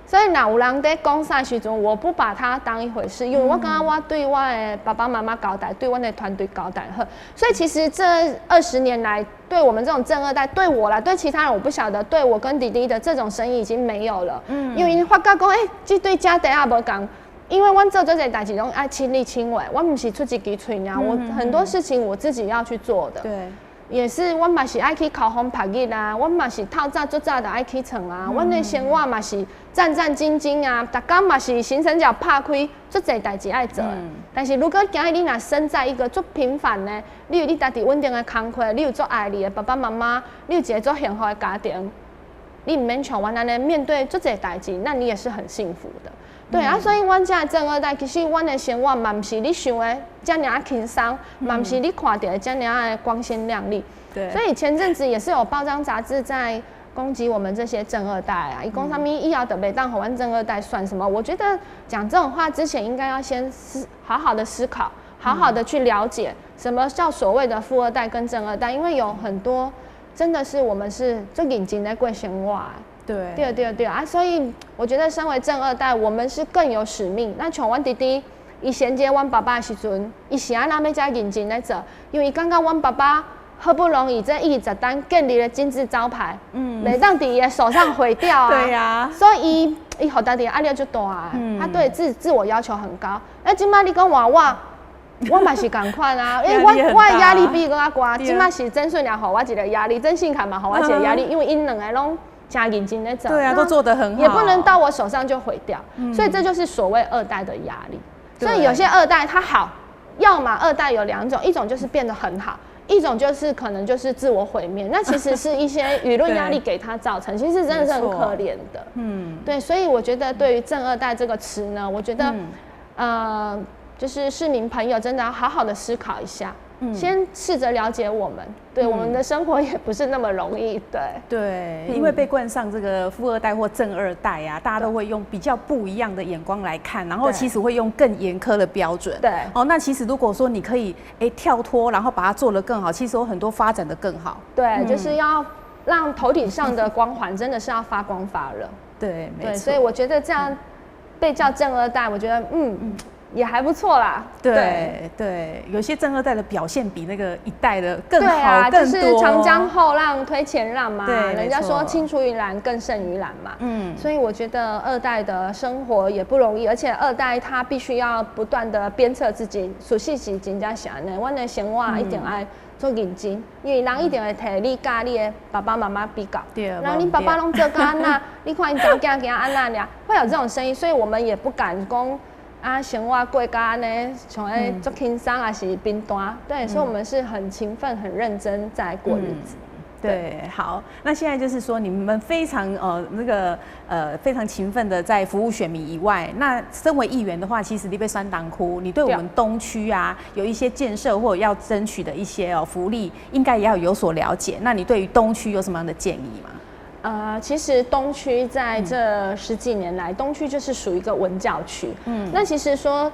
所以，若有人在讲啥时阵，我不把它当一回事，因为我感觉我对我的爸爸妈妈交代，对我的团队交代好。所以，其实这20年来，对我们这种正二代，对我啦，对其他人我不晓得，对我跟弟弟的这种生意已经没有了。因为发觉讲，这对家底也无共。因为我做这些代志拢爱亲力亲为，我不是出一支嘴啊，我很多事情我自己要去做的。对。也是，我嘛是爱去考风拍日啊，我嘛是透早做早就爱起床啊，我的生活嘛是战战兢兢啊，逐天嘛是行程表拍开，足侪代志爱做。但是如果今日你若身在一个足平凡的，你有你家己稳定的工课，你有足爱你的爸爸妈妈，你有一个足幸福的家庭，你唔免像我安尼面对足侪代志，那你也是很幸福的。对啊，所以阮这正二代，其实阮的生活嘛，不是你想的这样轻松，嘛不是你看到的这样的光鲜亮丽。对。所以前阵子也是有报章杂志在攻击我们这些正二代啊，伊讲他们以后就袂当互阮正二代算什么？我觉得讲这种话之前，应该要先好好的思考，好好的去了解什么叫所谓的富二代跟正二代，因为有很多真的是我们是最认真在过生活。对啊，所以我觉得身为正二代，我们是更有使命。那像阮弟弟，伊衔接阮爸爸的时阵，伊是安那要遮认真在做，因为伊感觉阮爸爸好不容易这20单建立了金字招牌，袂当伫伊的手上毁掉啊。对啊，所以伊好大的压力就大啊，他对自我要求很高。今摆你讲话我嘛是同款啊，因为我的压力比伊更加高。今摆是曾顺良互我一个压力，曾信凯嘛互我一个压力，因为因两个拢。加认真在做，对啊，都做得很好，也不能到我手上就毁掉，所以这就是所谓二代的压力。所以有些二代他好，要么二代有2种，一种就是变得很好，一种就是可能就是自我毁灭。那其实是一些舆论压力给他造成，其实真的是很可怜的。对，所以我觉得对于正二代这个词呢，我觉得就是市民朋友真的要好好的思考一下。先试着了解我们，对我们的生活也不是那么容易，对，因为被冠上这个富二代或正二代啊，大家都会用比较不一样的眼光来看，然后其实会用更严苛的标准。对，那其实如果说你可以跳脱，然后把它做得更好，其实有很多发展的更好。对，就是要让头顶上的光环真的是要发光发热。对，没错。所以我觉得这样被叫正二代，我觉得也还不错啦。对，有些正二代的表现比那个一代的更好，更多。就是长江后浪推前浪嘛，对，人家说青出于蓝更胜于蓝嘛。所以我觉得二代的生活也不容易，而且二代他必须要不断的鞭策自己，熟悉自己真正是安尼，我的生活一定要做认真，因为人一定会替你甲你的爸爸妈妈比较。然后你爸爸拢做到安那，你看你查囝囝安那俩，会有这种声音，所以我们也不敢讲。生活过到安尼，像做轻松还是平淡，对，所以我们是很勤奋、很认真在过日子。对，好，那现在就是说你们非常非常勤奋的在服务选民以外，那身为议员的话，其实你被酸党哭，你对我们东区啊有一些建设或者要争取的一些福利，应该也要有所了解。那你对于东区有什么样的建议吗？其实东区在这10几年来，东区就是属于一个文教区。那其实说，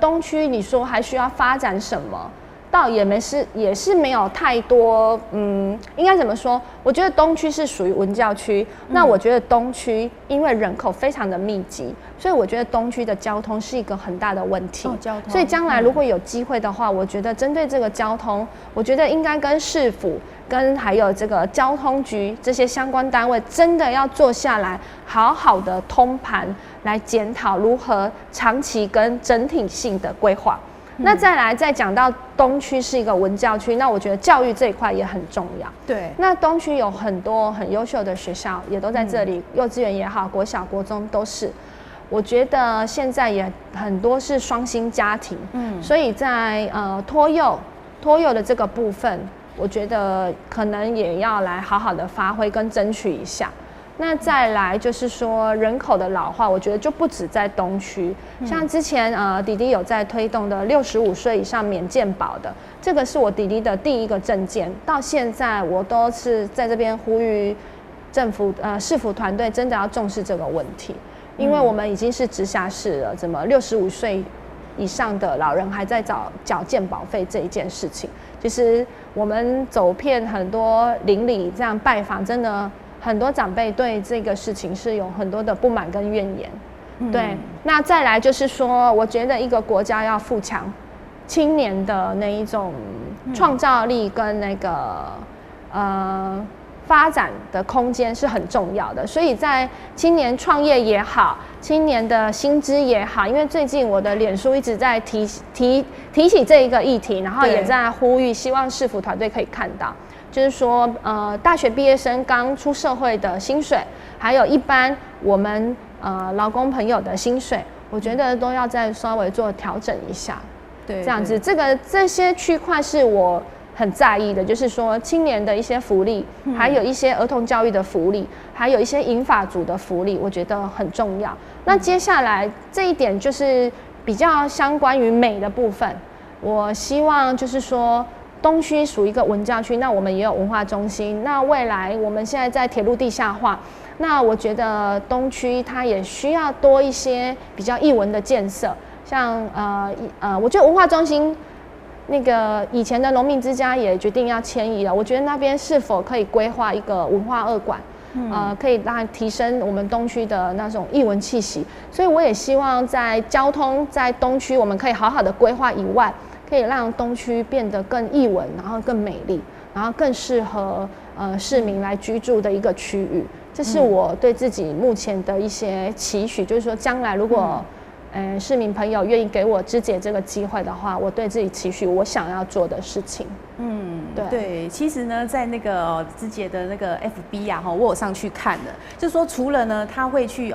东区你说还需要发展什么？倒也是没有太多，应该怎么说？我觉得东区是属于文教区。那我觉得东区因为人口非常的密集，所以我觉得东区的交通是一个很大的问题。交通。所以将来如果有机会的话，我觉得针对这个交通，我觉得应该跟市府。跟还有这个交通局这些相关单位，真的要坐下来，好好的通盘来检讨如何长期跟整体性的规划。那再讲到东区是一个文教区，那我觉得教育这一块也很重要。对，那东区有很多很优秀的学校，也都在这里，幼稚园也好，国小、国中都是。我觉得现在也很多是双薪家庭，所以在托幼的这个部分。我觉得可能也要来好好的发挥跟争取一下。那再来就是说人口的老化，我觉得就不止在东区，像之前弟弟有在推动的65岁以上免健保的，这个是我弟弟的第一个政见，到现在我都是在这边呼吁政府市府团队真的要重视这个问题，因为我们已经是直辖市了，怎么65岁以上的老人还在缴健保费这一件事情。其实我们走遍很多邻里这样拜访，真的很多长辈对这个事情是有很多的不满跟怨言。对，那再来就是说，我觉得一个国家要富强青年的那一种创造力跟那个发展的空间是很重要的，所以在青年创业也好，青年的薪资也好，因为最近我的脸书一直在提起这一个议题，然后也在呼吁，希望市府团队可以看到，就是说大学毕业生刚出社会的薪水，还有一般我们劳工朋友的薪水，我觉得都要再稍微做调整一下。对，这样子，这些区块是我很在意的，就是说青年的一些福利，还有一些儿童教育的福利，还有一些银发族的福利，我觉得很重要。那接下来这一点就是比较相关于美的部分，我希望就是说东区属于一个文教区，那我们也有文化中心，那未来我们现在在铁路地下化，那我觉得东区它也需要多一些比较艺文的建设，像我觉得文化中心。那个以前的农民之家也决定要迁移了，我觉得那边是否可以规划一个文化2馆，可以让提升我们东区的那种艺文气息。所以我也希望在交通在东区我们可以好好的规划以外，可以让东区变得更艺文，然后更美丽，然后更适合市民来居住的一个区域。这是我对自己目前的一些期许，就是说将来如果市民朋友愿意给我芝姐这个机会的话，我对自己期许我想要做的事情。对，其实呢，在那个芝姐的那个 FB 啊，我有上去看的，就是说除了呢，他会去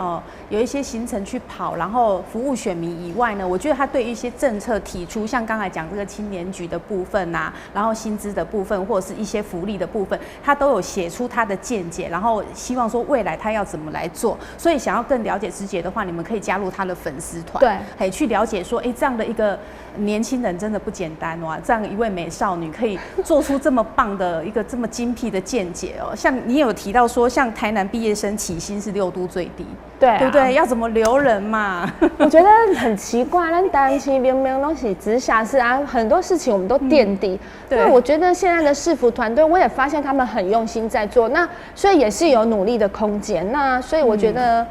有一些行程去跑，然后服务选民以外呢，我觉得他对一些政策提出，像刚才讲这个青年局的部分啊，然后薪资的部分，或者是一些福利的部分，他都有写出他的见解，然后希望说未来他要怎么来做。所以想要更了解芝姐的话，你们可以加入他的粉丝团。团，对，去了解说，这样的一个年轻人真的不简单哇！这样一位美少女可以做出这么棒的一个这么精辟的见解哦。像你有提到说，像台南毕业生起薪是6都最低，对不对？要怎么留人嘛？我觉得很奇怪，但台南其实明明东西直辖市啊，很多事情我们都垫底。对，我觉得现在的市府团队，我也发现他们很用心在做，那所以也是有努力的空间。那所以我觉得，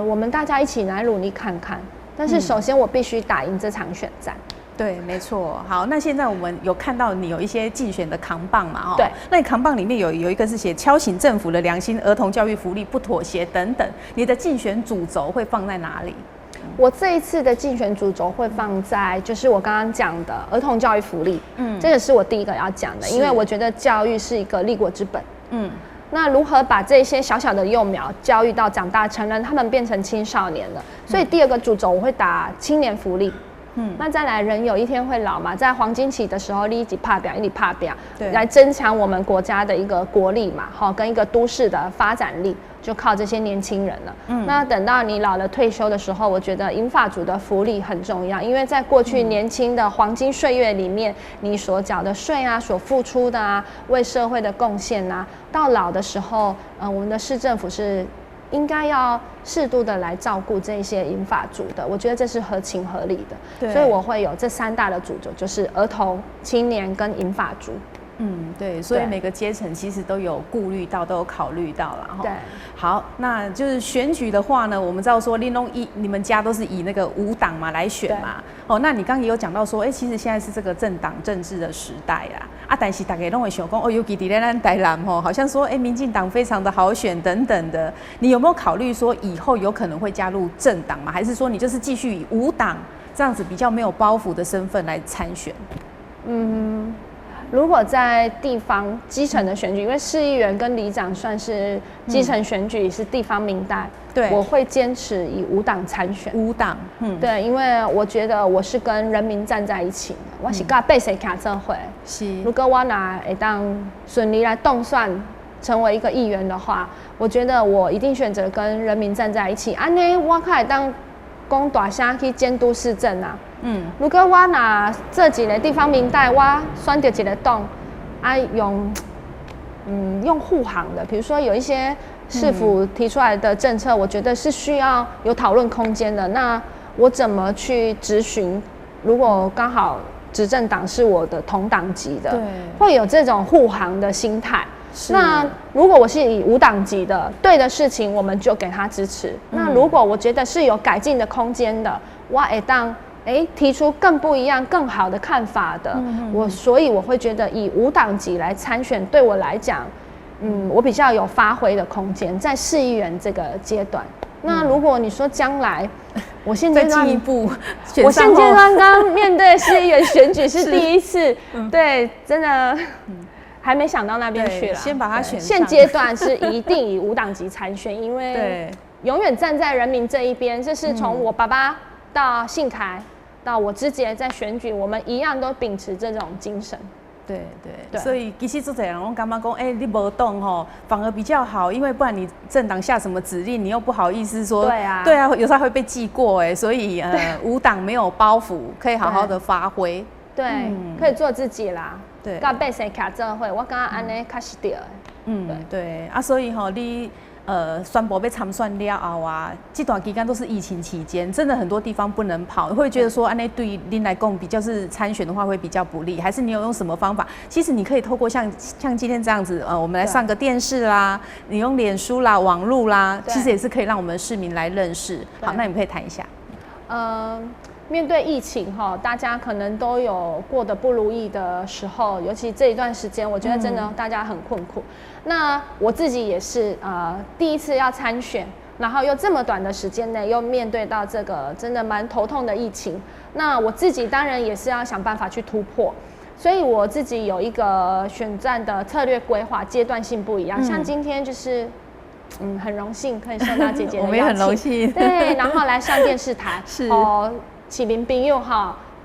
我们大家一起来努力看看。但是首先我必须打赢这场选战。对，没错。好，那现在我们有看到你有一些竞选的扛棒嘛？对。那你扛棒里面有一个是写敲醒政府的良心，儿童教育福利不妥协等等。你的竞选主轴会放在哪里？我这一次的竞选主轴会放在就是我刚刚讲的儿童教育福利，这个是我第一个要讲的，因为我觉得教育是一个立国之本。那如何把这些小小的幼苗教育到长大成人，他们变成青少年了？所以第二个主轴我会打青年福利。那再来，人有一天会老嘛，在黄金期的时候，立即怕表，一起怕表，来增强我们国家的一个国力嘛，跟一个都市的发展力，就靠这些年轻人了。那等到你老了退休的时候，我觉得银发族的福利很重要，因为在过去年轻的黄金岁月里面，你所缴的税啊，所付出的啊，为社会的贡献啊，到老的时候，我们的市政府是应该要适度的来照顾这些银发族的，我觉得这是合情合理的。所以我会有这3大的主轴，就是儿童、青年跟银发族。对，所以每个阶层其实都有顾虑到，都有考虑到了哈。对，好，那就是选举的话呢，我们知道说你们家都是以那个无党嘛来选嘛。那你刚刚也有讲到说，其实现在是这个政党政治的时代啦。但是大家都会想说，尤其在咱台南好像说，民进党非常的好选等等的。你有没有考虑说，以后有可能会加入政党吗？还是说你就是继续以无党这样子比较没有包袱的身份来参选？如果在地方基层的选举，因为市议员跟里长算是基层选举，是地方民代，对，我会坚持以无党参选。无党，对，因为我觉得我是跟人民站在一起的，我是跟百姓站这会。是，如果我拿会当顺利来动算成为一个议员的话，我觉得我一定选择跟人民站在一起。安尼我可以当讲大声去监督市政啊。如果我拿这几个地方民代，我选到一个党，用护航的，比如说有一些市府提出来的政策，我觉得是需要有讨论空间的。那我怎么去质询？如果刚好执政党是我的同党籍的，会有这种护航的心态。那如果我是以无党籍的，对的事情我们就给他支持。那如果我觉得是有改进的空间的，我会当提出更不一样、更好的看法的，所以我会觉得以无党籍来参选，对我来讲，我比较有发挥的空间，在市议员这个阶段。那如果你说将来，我现阶段进一步，我现阶段刚面对市议员选举是第一次，对，真的还没想到那边去了。先把它选上。现阶段是一定以无党籍参选，因为永远站在人民这一边，这是从我爸爸到信凯。到我之前在选举，我们一样都秉持这种精神。对，所以其实做这人，我感觉讲，你无动吼，反而比较好，因为不然你政党下什么指令，你又不好意思说。对啊，有时候会被记过所以无党没有包袱，可以好好的发挥。对，可以做自己啦。对，跟百姓徛做伙，我感觉安尼较是对的。对所以你。宣布要参选了后这段期间都是疫情期间，真的很多地方不能跑，会觉得说，那对您来讲比较是参选的话会比较不利，还是你有用什么方法？其实你可以透过像今天这样子，我们来上个电视啦，你用脸书啦、网路啦，其实也是可以让我们市民来认识。好，那你们可以谈一下。面对疫情大家可能都有过得不如意的时候，尤其这一段时间，我觉得真的大家很困苦。那我自己也是第一次要参选，然后又这么短的时间内又面对到这个真的蛮头痛的疫情，那我自己当然也是要想办法去突破。所以我自己有一个选战的策略规划，阶段性不一样。像今天就是很荣幸可以受到姐姐的邀请，我们也很荣幸。对，然后来上电视台是市民朋友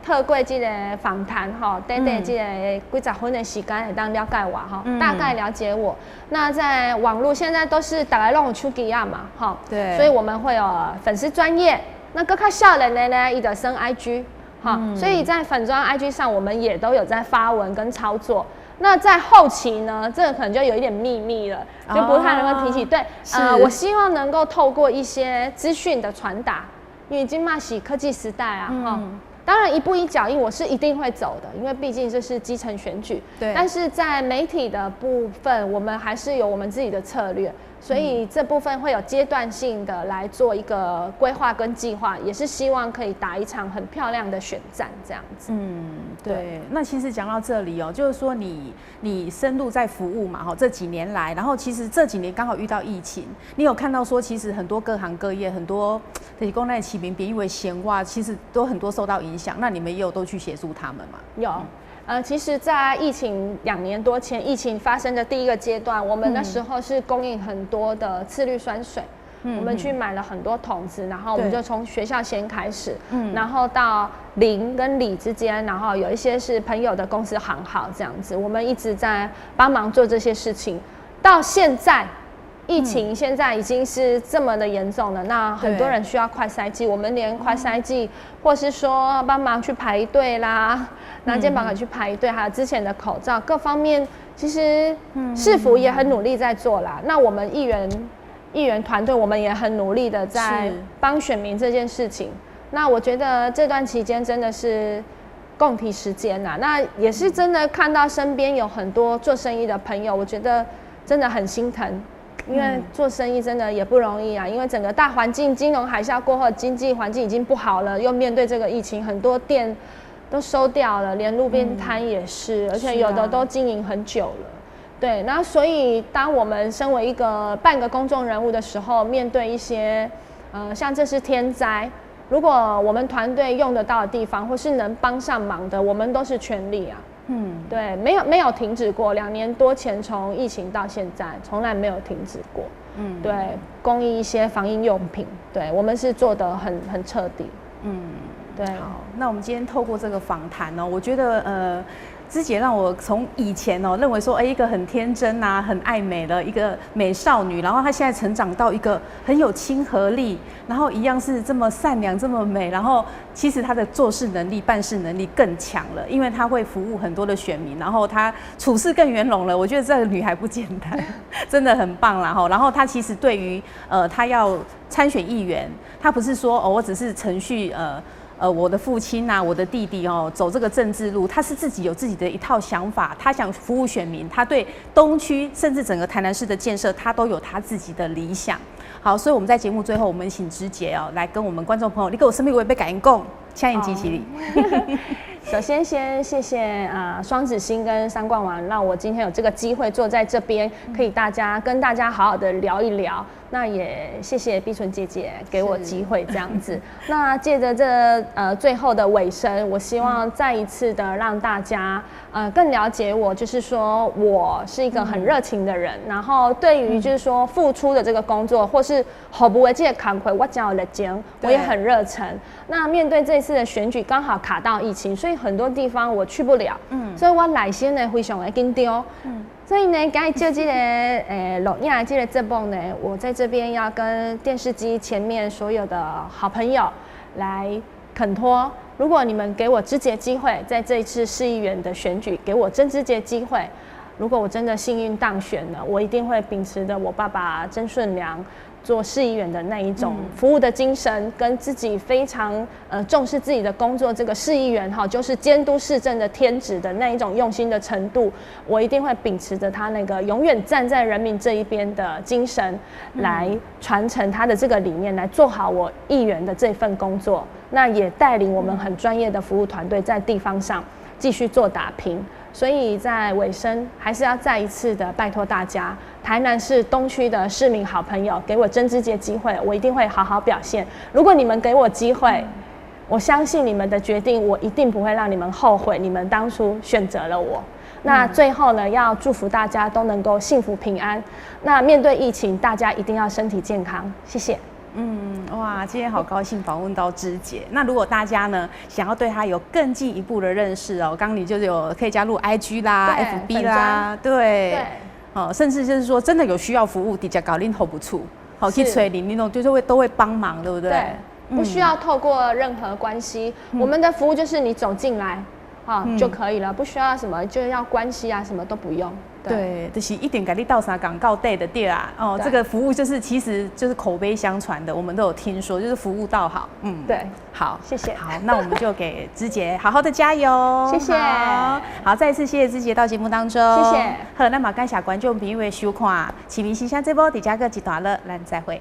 透过这个访谈短短这个几十分的时间，会当了解我大概了解我。那在网络现在都是大家都有手机嘛对，所以我们会有粉丝专页，那更较少年的呢，伊就升 IG， 好，所以在粉专 IG 上，我们也都有在发文跟操作。那在后期呢，这个可能就有一点秘密了，就不太能够提起。对，我希望能够透过一些资讯的传达，因为今嘛是科技时代啊，当然一步一脚印我是一定会走的，因为毕竟这是基层选举。对。但是在媒体的部分，我们还是有我们自己的策略，所以这部分会有阶段性的来做一个规划跟计划，也是希望可以打一场很漂亮的选战这样子。对。那其实讲到这里哦，就是说你深入在服务嘛，这几年来，然后其实这几年刚好遇到疫情，你有看到说其实很多各行各业很多提供那起名别因为闲话，其实都很多受到影响，那你们也有都去协助他们吗？有，其实，在疫情2年多前，疫情发生的第一个阶段，我们那时候是供应很多的次氯酸水，我们去买了很多桶子，然后我们就从学校先开始，然后到邻跟里之间，然后有一些是朋友的公司行号这样子，我们一直在帮忙做这些事情，到现在。疫情现在已经是这么的严重了，那很多人需要快筛剂，我们连快筛剂，或是说帮忙去排队啦，拿健保卡去排队，还有之前的口罩各方面，其实市府也很努力在做啦。那我们议员团队，我们也很努力的在帮选民这件事情。那我觉得这段期间真的是共体时艰啦，那也是真的看到身边有很多做生意的朋友，我觉得真的很心疼。因为做生意真的也不容易啊，因为整个大环境金融海啸过后，经济环境已经不好了，又面对这个疫情，很多店都收掉了，连路边摊也是，而且有的都经营很久了。对，那所以当我们身为半个公众人物的时候，面对一些像这是天灾，如果我们团队用得到的地方，或是能帮上忙的，我们都是全力啊。对，没有停止过，2年多前从疫情到现在，从来没有停止过。对，供应一些防疫用品，对我们是做得很彻底。对。好，那我们今天透过这个访谈哦，我觉得芝姐让我从以前认为说，一个很天真啊、很爱美的一个美少女，然后她现在成长到一个很有亲和力，然后一样是这么善良、这么美，然后其实她的做事能力、办事能力更强了，因为她会服务很多的选民，然后她处事更圆融了。我觉得这个女孩不简单，真的很棒啦哈。然后她其实对于她要参选议员，她不是说我只是程序我的父亲啊，我的弟弟走这个政治路，他是自己有自己的一套想法，他想服务选民，他对东区甚至整个台南市的建设，他都有他自己的理想。好，所以我们在节目最后，我们请芝姐来跟我们观众朋友，你给我生命为被感应共，请你支持你。首先先谢谢双子星跟三冠王，让我今天有这个机会坐在这边，可以跟大家好好的聊一聊。那也谢谢碧纯姐姐给我机会这样子。那借着这最后的尾声，我希望再一次的让大家更了解我，就是说我是一个很热情的人，然后对于就是说付出的这个工作，或是好不为这个坎坷，我讲有热情，我也很热忱。那面对这次的选举，刚好卡到疫情，所以很多地方我去不了，所以我内心呢非常的紧张。所以呢，今日就这个录影这个节目呢，我在这边要跟电视机前面所有的好朋友来恳托，如果你们给我芝姐机会，在这一次市议员的选举，给我曾芝姐机会，如果我真的幸运当选了，我一定会秉持着我爸爸曾顺良做市议员的那一种服务的精神，跟自己非常重视自己的工作，这个市议员就是监督市政的天职的那一种用心的程度，我一定会秉持着他那个永远站在人民这一边的精神，来传承他的这个理念，来做好我议员的这份工作。那也带领我们很专业的服务团队在地方上继续做打拼。所以在尾声，还是要再一次的拜托大家，台南市东区的市民好朋友，给我曾芝姐机会，我一定会好好表现。如果你们给我机会，我相信你们的决定，我一定不会让你们后悔，你们当初选择了我。那最后呢，要祝福大家都能够幸福平安。那面对疫情，大家一定要身体健康。谢谢。哇，今天好高兴访问到芝姐。那如果大家呢想要对她有更进一步的认识刚刚你就可以加入 IG 啦、FB 啦，对，甚至就是说真的有需要服务，底下搞拎头不处，好去催你，那种就是都会帮忙，对不对？不需要透过任何关系，我们的服务就是你走进来就可以了，不需要什么就要关系啊，什么都不用。对，就是一点给你到啥港告对的店啊，哦，这个服务就是其实就是口碑相传的，我们都有听说，就是服务到好，对，好，谢谢，好，那我们就给芝姐好好的加油，谢谢，好，再一次谢谢芝姐到节目当中，谢谢，好，那么感谢观众朋友的收看，启明新乡这波底加个集团了，咱再会。